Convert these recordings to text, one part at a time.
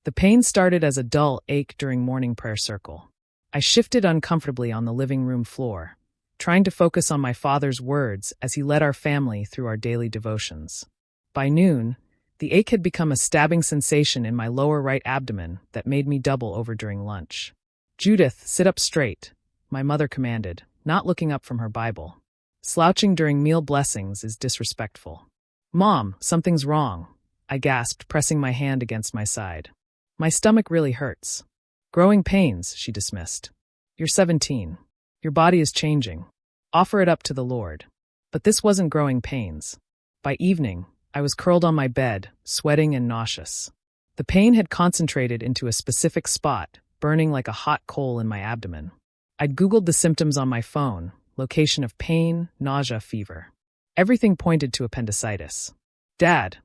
The pain started as a dull ache during morning prayer circle. I shifted uncomfortably on the living room floor, trying to focus on my father's words as he led our family through our daily devotions. By noon, the ache had become a stabbing sensation in my lower right abdomen that made me double over during lunch. "Judith, sit up straight," my mother commanded, not looking up from her Bible. "Slouching during meal blessings is disrespectful." "Mom, something's wrong," I gasped, pressing my hand against my side. "My stomach really hurts." "Growing pains," she dismissed. "You're 17. Your body is changing. Offer it up to the Lord." But this wasn't growing pains. By evening, I was curled on my bed, sweating and nauseous. The pain had concentrated into a specific spot, burning like a hot coal in my abdomen. I'd Googled the symptoms on my phone: location of pain, nausea, fever. Everything pointed to appendicitis. "Dad."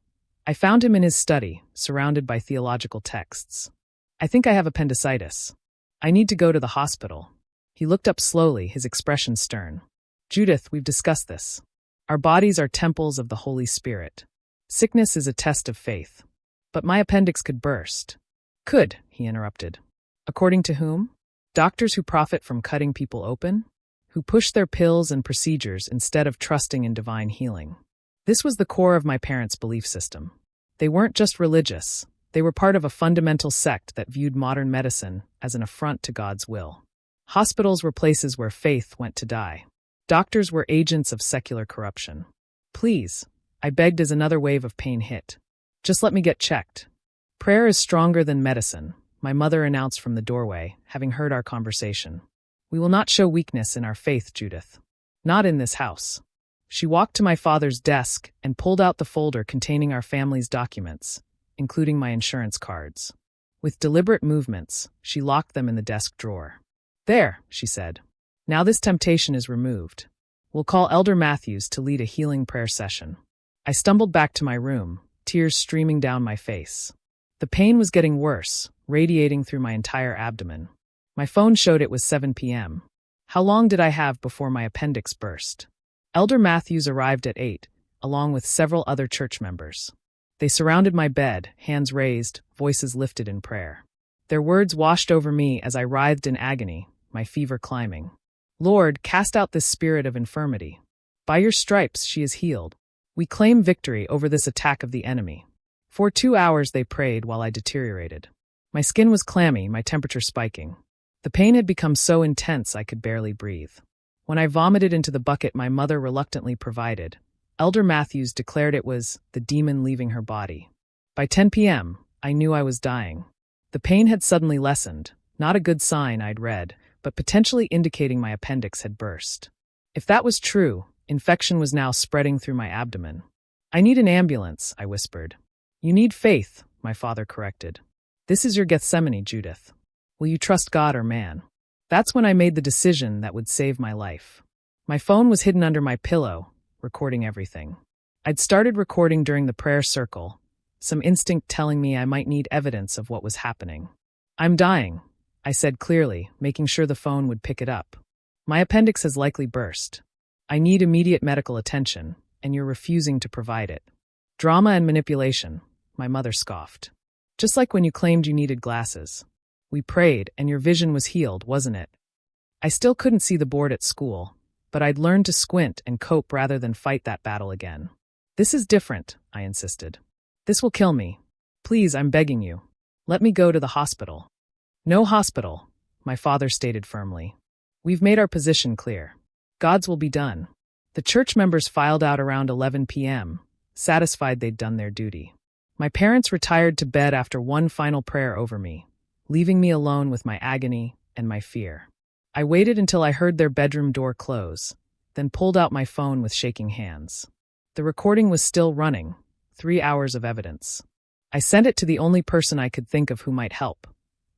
I found him in his study, surrounded by theological texts. "I think I have appendicitis. I need to go to the hospital." He looked up slowly, his expression stern. "Judith, we've discussed this. Our bodies are temples of the Holy Spirit. Sickness is a test of faith." "But my appendix could burst." "Could," he interrupted. "According to whom? Doctors who profit from cutting people open? Who push their pills and procedures instead of trusting in divine healing?" This was the core of my parents' belief system. They weren't just religious. They were part of a fundamental sect that viewed modern medicine as an affront to God's will. Hospitals were places where faith went to die. Doctors were agents of secular corruption. "Please," I begged as another wave of pain hit. "Just let me get checked." "Prayer is stronger than medicine," my mother announced from the doorway, having heard our conversation. "We will not show weakness in our faith, Judith. Not in this house." She walked to my father's desk and pulled out the folder containing our family's documents, including my insurance cards. With deliberate movements, she locked them in the desk drawer. "There," she said. "Now this temptation is removed. We'll call Elder Matthews to lead a healing prayer session." I stumbled back to my room, tears streaming down my face. The pain was getting worse, radiating through my entire abdomen. My phone showed it was 7 p.m. How long did I have before my appendix burst? Elder Matthews arrived at 8, along with several other church members. They surrounded my bed, hands raised, voices lifted in prayer. Their words washed over me as I writhed in agony, my fever climbing. "Lord, cast out this spirit of infirmity. By your stripes she is healed. We claim victory over this attack of the enemy." For 2 hours they prayed while I deteriorated. My skin was clammy, my temperature spiking. The pain had become so intense I could barely breathe. When I vomited into the bucket my mother reluctantly provided, Elder Matthews declared it was the demon leaving her body. By 10 p.m., I knew I was dying. The pain had suddenly lessened, not a good sign, I'd read, but potentially indicating my appendix had burst. If that was true, infection was now spreading through my abdomen. "I need an ambulance," I whispered. "You need faith," my father corrected. "This is your Gethsemane, Judith. Will you trust God or man?" That's when I made the decision that would save my life. My phone was hidden under my pillow, recording everything. I'd started recording during the prayer circle, some instinct telling me I might need evidence of what was happening. "I'm dying," I said clearly, making sure the phone would pick it up. "My appendix has likely burst. I need immediate medical attention, and you're refusing to provide it." "Drama and manipulation," my mother scoffed. "Just like when you claimed you needed glasses. We prayed, and your vision was healed, wasn't it?" I still couldn't see the board at school, but I'd learned to squint and cope rather than fight that battle again. "This is different," I insisted. "This will kill me. Please, I'm begging you. Let me go to the hospital." "No hospital," my father stated firmly. "We've made our position clear. God's will be done." The church members filed out around 11 p.m., satisfied they'd done their duty. My parents retired to bed after one final prayer over me, leaving me alone with my agony and my fear. I waited until I heard their bedroom door close, then pulled out my phone with shaking hands. The recording was still running, 3 hours of evidence. I sent it to the only person I could think of who might help,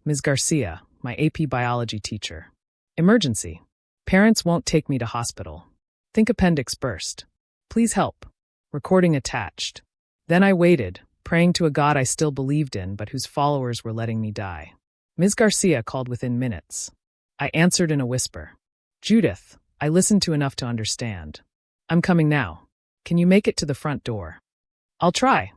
Ms. Garcia, my AP biology teacher. "Emergency. Parents won't take me to hospital. Think appendix burst. Please help." Recording attached. Then I waited, praying to a God I still believed in but whose followers were letting me die. Ms. Garcia called within minutes. I answered in a whisper. "Judith, I listened to enough to understand. I'm coming now. Can you make it to the front door?" "I'll try.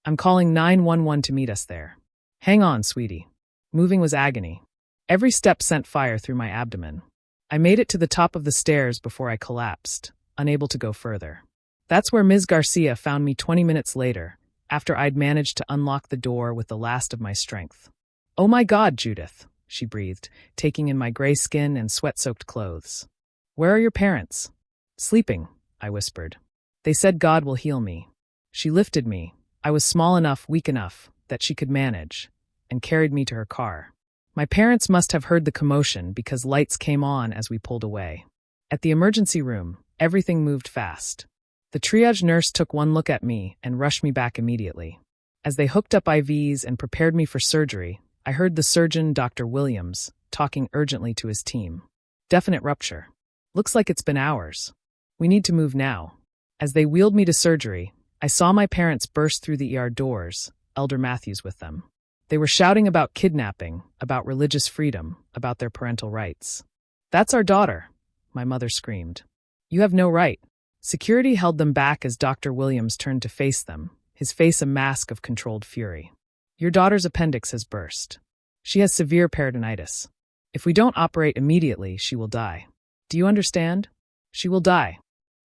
I'm calling 911 to meet us there." Hang on, sweetie. Moving was agony. Every step sent fire through my abdomen. I made it to the top of the stairs before I collapsed, unable to go further. That's where Ms. Garcia found me 20 minutes later, after I'd managed to unlock the door with the last of my strength. "Oh my God, Judith," she breathed, taking in my gray skin and sweat-soaked clothes. "Where are your parents?" "Sleeping," I whispered. "They said God will heal me." She lifted me. I was small enough, weak enough, that she could manage, and carried me to her car. My parents must have heard the commotion because lights came on as we pulled away. At the emergency room, everything moved fast. The triage nurse took one look at me and rushed me back immediately. As they hooked up IVs and prepared me for surgery, I heard the surgeon, Dr. Williams, talking urgently to his team. "Definite rupture. Looks like it's been hours. We need to move now." As they wheeled me to surgery, I saw my parents burst through the ER doors, Elder Matthews with them. They were shouting about kidnapping, about religious freedom, about their parental rights. "That's our daughter," my mother screamed. "You have no right." Security held them back as Dr. Williams turned to face them, his face a mask of controlled fury. "Your daughter's appendix has burst. She has severe peritonitis. If we don't operate immediately, she will die. Do you understand? She will die."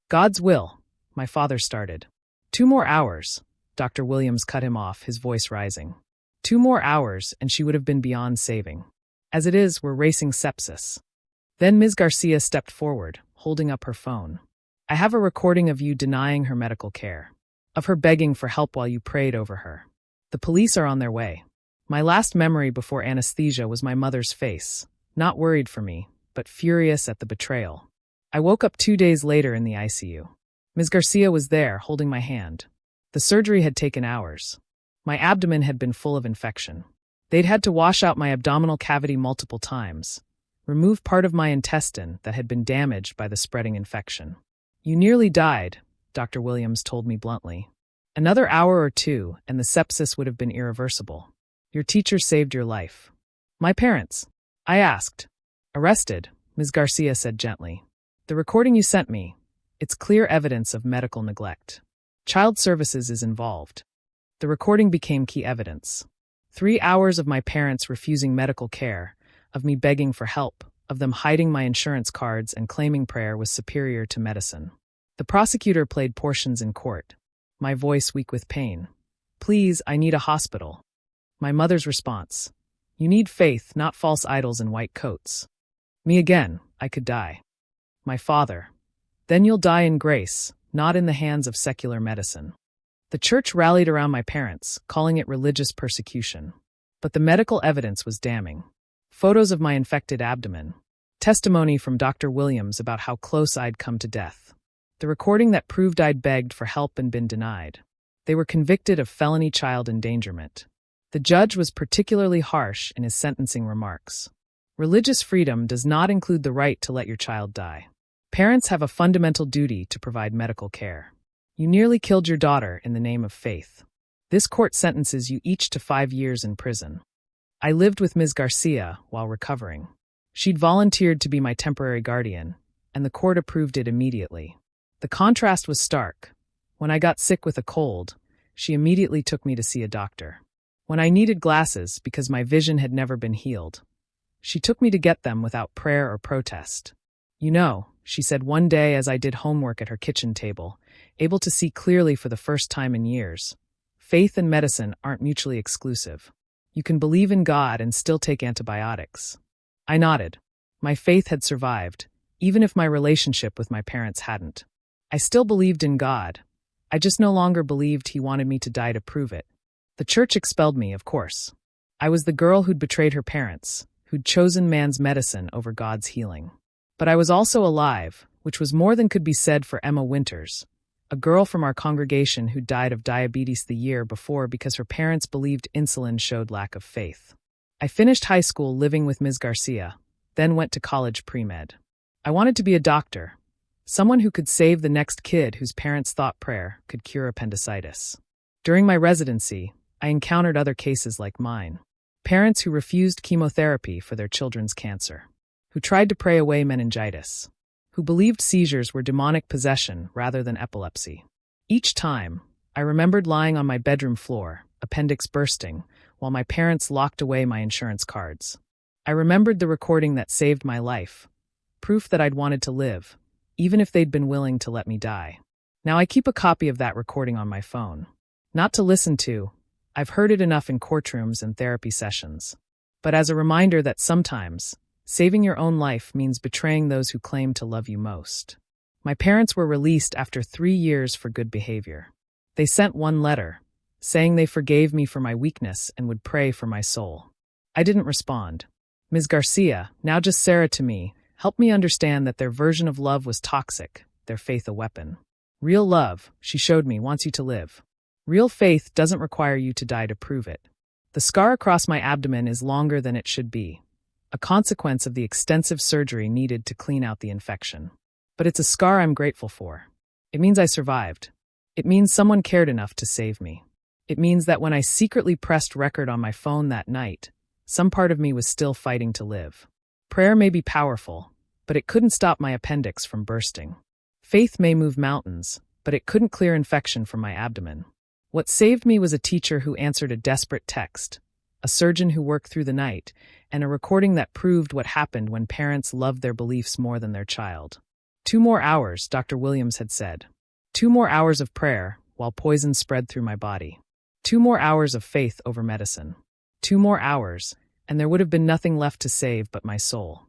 "God's will," my father started. 2 more hours," Dr. Williams cut him off, his voice rising. 2 more hours, and she would have been beyond saving. As it is, we're racing sepsis. Then Ms. Garcia stepped forward, holding up her phone. "I have a recording of you denying her medical care, of her begging for help while you prayed over her. The police are on their way." My last memory before anesthesia was my mother's face, not worried for me, but furious at the betrayal. I woke up 2 days later in the ICU. Ms. Garcia was there, holding my hand. The surgery had taken hours. My abdomen had been full of infection. They'd had to wash out my abdominal cavity multiple times, remove part of my intestine that had been damaged by the spreading infection. "You nearly died," Dr. Williams told me bluntly. "Another hour or 2, and the sepsis would have been irreversible. Your teacher saved your life." "My parents?" I asked. "Arrested," Ms. Garcia said gently. "The recording you sent me, it's clear evidence of medical neglect. Child Services is involved." The recording became key evidence. 3 hours of my parents refusing medical care, of me begging for help, of them hiding my insurance cards and claiming prayer was superior to medicine. The prosecutor played portions in court, my voice weak with pain. "Please, I need a hospital." My mother's response: "You need faith, not false idols in white coats." Me again, I could die. My father: "Then you'll die in grace, not in the hands of secular medicine." The church rallied around my parents, calling it religious persecution. But the medical evidence was damning. Photos of my infected abdomen. Testimony from Dr. Williams about how close I'd come to death. The recording that proved I'd begged for help and been denied. They were convicted of felony child endangerment. The judge was particularly harsh in his sentencing remarks. Religious freedom does not include the right to let your child die. Parents have a fundamental duty to provide medical care. You nearly killed your daughter in the name of faith. This court sentences you each to 5 years in prison. I lived with Ms. Garcia while recovering. She'd volunteered to be my temporary guardian, and the court approved it immediately. The contrast was stark. When I got sick with a cold, she immediately took me to see a doctor. When I needed glasses because my vision had never been healed, she took me to get them without prayer or protest. "You know," she said one day as I did homework at her kitchen table, able to see clearly for the first time in years, "faith and medicine aren't mutually exclusive. You can believe in God and still take antibiotics." I nodded. My faith had survived, even if my relationship with my parents hadn't. I still believed in God. I just no longer believed He wanted me to die to prove it. The church expelled me, of course. I was the girl who'd betrayed her parents, who'd chosen man's medicine over God's healing. But I was also alive, which was more than could be said for Emma Winters, a girl from our congregation who died of diabetes the year before because her parents believed insulin showed lack of faith. I finished high school living with Ms. Garcia, then went to college pre-med. I wanted to be a doctor, someone who could save the next kid whose parents thought prayer could cure appendicitis. During my residency, I encountered other cases like mine. Parents who refused chemotherapy for their children's cancer, who tried to pray away meningitis, who believed seizures were demonic possession rather than epilepsy. Each time, I remembered lying on my bedroom floor, appendix bursting, while my parents locked away my insurance cards. I remembered the recording that saved my life, proof that I'd wanted to live, even if they'd been willing to let me die. Now I keep a copy of that recording on my phone. Not to listen to, I've heard it enough in courtrooms and therapy sessions, but as a reminder that sometimes, saving your own life means betraying those who claim to love you most. My parents were released after 3 years for good behavior. They sent one letter, saying they forgave me for my weakness and would pray for my soul. I didn't respond. Ms. Garcia, now just Sarah to me, helped me understand that their version of love was toxic, their faith a weapon. Real love, she showed me, wants you to live. Real faith doesn't require you to die to prove it. The scar across my abdomen is longer than it should be, a consequence of the extensive surgery needed to clean out the infection. But it's a scar I'm grateful for. It means I survived. It means someone cared enough to save me. It means that when I secretly pressed record on my phone that night, some part of me was still fighting to live. Prayer may be powerful, but it couldn't stop my appendix from bursting. Faith may move mountains, but it couldn't clear infection from my abdomen. What saved me was a teacher who answered a desperate text, a surgeon who worked through the night, and a recording that proved what happened when parents loved their beliefs more than their child. 2 more hours, Dr. Williams had said. 2 more hours of prayer, while poison spread through my body. 2 more hours of faith over medicine. 2 more hours, and there would have been nothing left to save but my soul.